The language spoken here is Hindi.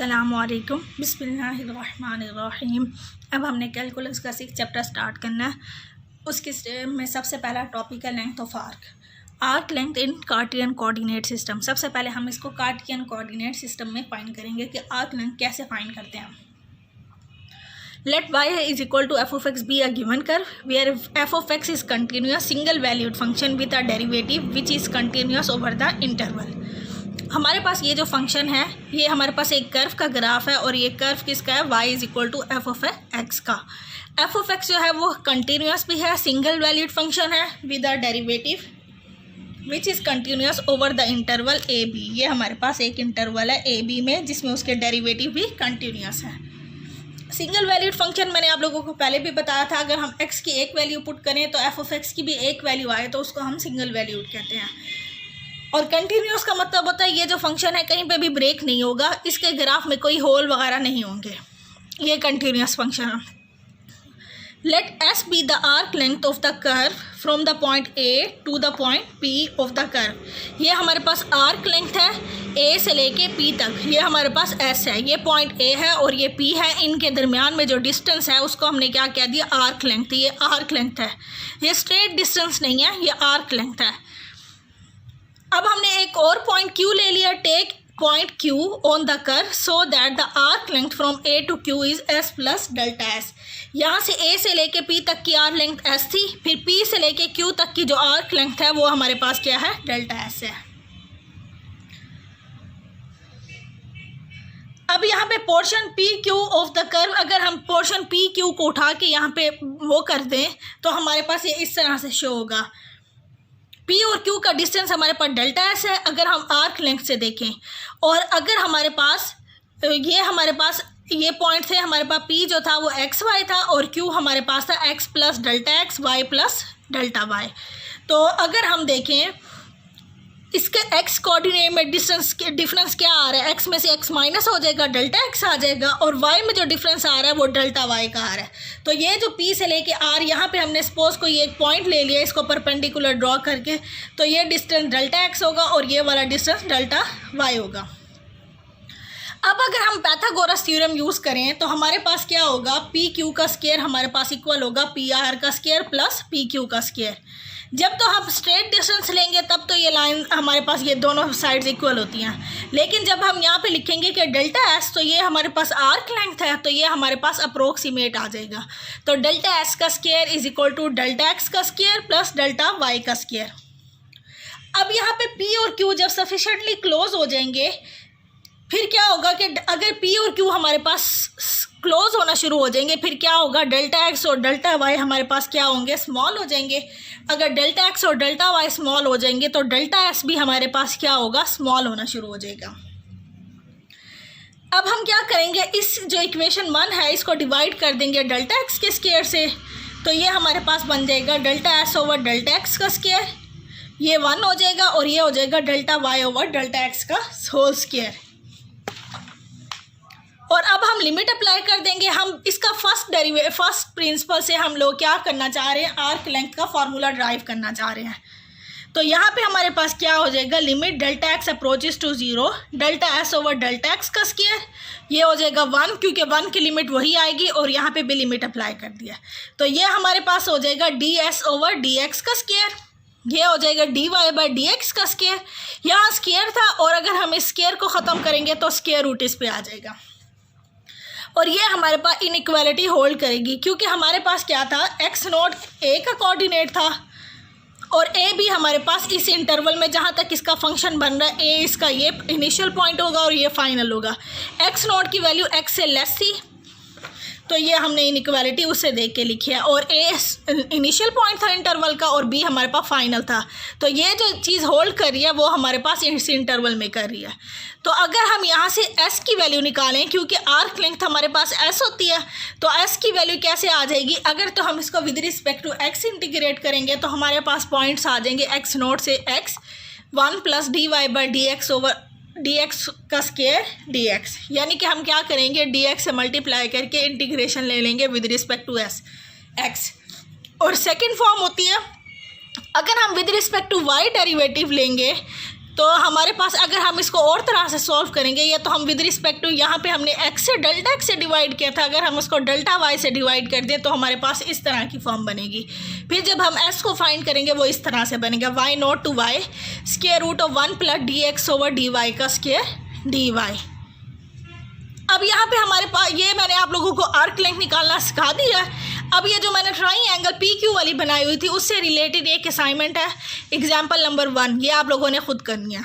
अस्सलामुअलैकुम बिस्मिल्लाहिर्रहमानिर्रहीम। अब हमने कैलकुलस का 6 चैप्टर स्टार्ट करना है। उसके में सबसे पहला टॉपिक है length of arc length in Cartesian coordinate system. सबसे पहले हम इसको कार्टियन कोऑर्डिनेट सिस्टम में फाइंड करेंगे कि आर्क लेंथ कैसे फाइंड करते हैं। Let y is equal to F of x be a given curve where f of x is continuous single valued function with a derivative which is continuous over the interval. हमारे पास ये जो फंक्शन है ये हमारे पास एक कर्व का ग्राफ है और ये कर्व किसका है, y is equal to F of X का। एफ ऑफ एक्स जो है वो कंटिन्यूअस भी है, सिंगल वैल्यूड फंक्शन है with a derivative which is continuous over the interval A B. ये हमारे पास एक इंटरवल है ए बी में जिसमें उसके डेरिवेटिव भी कंटिन्यूअस है। सिंगल वैल्यूड फंक्शन मैंने आप लोगों को पहले भी बताया था, अगर हम x की एक वैल्यू पुट करें तो एफ ऑफ एक्स की भी एक वैल्यू आए तो उसको हम सिंगल वैल्यूड कहते हैं। और कंटिन्यूअस का मतलब होता है ये जो फंक्शन है कहीं पे भी ब्रेक नहीं होगा, इसके ग्राफ में कोई होल वगैरह नहीं होंगे, ये कंटिन्यूअस फंक्शन है। Let S be the arc length of the curve from the point A to the point P of the curve. ये हमारे पास आर्क लेंथ है ए से लेके पी तक, ये हमारे पास एस है, ये पॉइंट ए है और ये पी है, इनके दरमियान में जो डिस्टेंस है उसको हमने क्या कह दिया, आर्क लेंथ। ये आर्क लेंथ है, ये स्ट्रेट डिस्टेंस नहीं है, ये आर्क लेंथ है। अब हमने एक और पॉइंट Q ले लिया, take point Q on the curve so that the arc length from A to Q is S plus delta S। यहाँ से A से लेके P तक की आर्क लेंथ S थी, फिर P से लेके Q तक की जो आर्क लेंथ है वो हमारे पास क्या है, डेल्टा S है। अब यहाँ पे portion PQ of the curve, अगर हम पोर्शन PQ को उठा के यहाँ पे वो कर दें तो हमारे पास ये इस तरह से शो होगा। P और Q का डिस्टेंस हमारे पास डेल्टा S है अगर हम आर्क लेंथ से देखें, और अगर हमारे पास ये पॉइंट थे, हमारे पास P जो था वो एक्स वाई था और Q हमारे पास था x plus delta X Y plus delta Y. तो अगर हम देखें इसके x कोऑर्डिनेट में डिफरेंस क्या आ रहा है, x में से x माइनस हो जाएगा, डेल्टा x आ जाएगा, और y में जो डिफरेंस आ रहा है वो डेल्टा y का आ रहा है। तो ये जो P से लेके R, यहाँ पे हमने सपोज को ये एक पॉइंट ले लिया, इसको परपेंडिकुलर ड्रॉ करके, तो ये डिस्टेंस डेल्टा x होगा और ये वाला डिस्टेंस डेल्टा y होगा। अब अगर हम पाइथागोरस थ्योरम यूज़ करें तो हमारे पास क्या होगा, पी क्यू का स्क्वायर हमारे पास इक्वल होगा पी आर का स्क्वायर प्लस पी क्यू का स्क्वायर। जब तो हम स्ट्रेट डिस्टेंस लेंगे तब तो ये लाइन हमारे पास ये दोनों साइड्स इक्वल होती हैं, लेकिन जब हम यहाँ पे लिखेंगे कि डेल्टा एस तो ये हमारे पास आर्क लेंथ है तो ये हमारे पास अप्रोक्सीमेट आ जाएगा। तो डेल्टा एस का square is equal to delta X का स्क्वायर प्लस डेल्टा वाई का स्क्वायर। अब यहाँ पे पी और क्यू जब सफिशेंटली क्लोज हो जाएंगे फिर क्या होगा कि अगर P और Q हमारे पास क्लोज होना शुरू हो जाएंगे फिर क्या होगा, डेल्टा एक्स और डेल्टा वाई हमारे पास क्या होंगे, स्मॉल हो जाएंगे। अगर डेल्टा एक्स और डेल्टा वाई स्मॉल हो जाएंगे तो डेल्टा एस भी हमारे पास क्या होगा, स्मॉल होना शुरू हो जाएगा। अब हम क्या करेंगे, इस जो इक्वेशन 1 है इसको डिवाइड कर देंगे डेल्टा एक्स के स्क्वायर से, तो ये हमारे पास बन जाएगा delta S over delta X का स्क्वायर, ये 1 हो जाएगा, और ये हो जाएगा delta Y over delta X का होल स्क्वायर। और अब हम लिमिट अप्लाई कर देंगे। हम इसका फर्स्ट प्रिंसिपल से हम लोग क्या करना चाह रहे हैं, आर्क लेंथ का फार्मूला ड्राइव करना चाह रहे हैं। तो यहाँ पे हमारे पास क्या हो जाएगा, limit delta X approaches to 0 delta S over delta X का स्क्वायर, ये हो जाएगा 1 क्योंकि 1 की लिमिट वही आएगी और यहाँ पे भी लिमिट अप्लाई कर दिया, तो ये हमारे पास हो जाएगा d s over d x का स्क्वायर, ये हो जाएगा d y by d x का स्क्वायर। यहाँ स्क्वायर था और अगर हम इस स्क्वायर को ख़त्म करेंगे तो स्क्वायर रूट इस पे आ जाएगा, और ये हमारे पास इनइक्वालिटी होल्ड करेगी क्योंकि हमारे पास क्या था, एक्स नॉट ए का कोऑर्डिनेट था और ए भी हमारे पास इस इंटरवल में जहाँ तक इसका फंक्शन बन रहा है, ए इसका ये इनिशियल पॉइंट होगा और ये फाइनल होगा। एक्स नॉट की वैल्यू एक्स से लेस थी तो ये हमने इनइक्वालिटी उससे देख के लिखी है, और ए इनिशियल पॉइंट था इंटरवल का और बी हमारे पास फाइनल था, तो ये जो चीज़ होल्ड कर रही है वो हमारे पास इस इंटरवल में कर रही है। तो अगर हम यहाँ से s की वैल्यू निकालें, क्योंकि आर्क लेंथ हमारे पास s होती है, तो s की वैल्यू कैसे आ जाएगी, अगर तो हम इसको with respect to x integrate करेंगे तो हमारे पास पॉइंट्स आ जाएंगे x नोट से x 1 plus d y by d x over d x का स्क्वायर डी एक्स, यानी कि हम क्या करेंगे, डी एक्स से मल्टीप्लाई करके इंटीग्रेशन ले लेंगे विद रिस्पेक्ट टू x। और सेकेंड फॉर्म होती है, अगर हम with respect to y derivative लेंगे तो हमारे पास अगर हम इसको और तरह से सॉल्व करेंगे, या तो हम विद रिस्पेक्ट टू यहाँ पे हमने x से डेल्टा x से डिवाइड किया था, अगर हम उसको डेल्टा y से डिवाइड कर दें तो हमारे पास इस तरह की फॉर्म बनेगी। फिर जब हम s को फाइंड करेंगे वो इस तरह से बनेगा y naught to y square root of 1 plus dx over dy का स्क्वायर dy। अब यहाँ पे हमारे पास ये मैंने आप लोगों को आर्क लेंथ निकालना सिखा दिया। अब ये जो मैंने ट्राइंगल PQ वाली बनाई हुई थी उससे रिलेटेड एक असाइनमेंट है, एग्जाम्पल नंबर 1, ये आप लोगों ने खुद करनी है।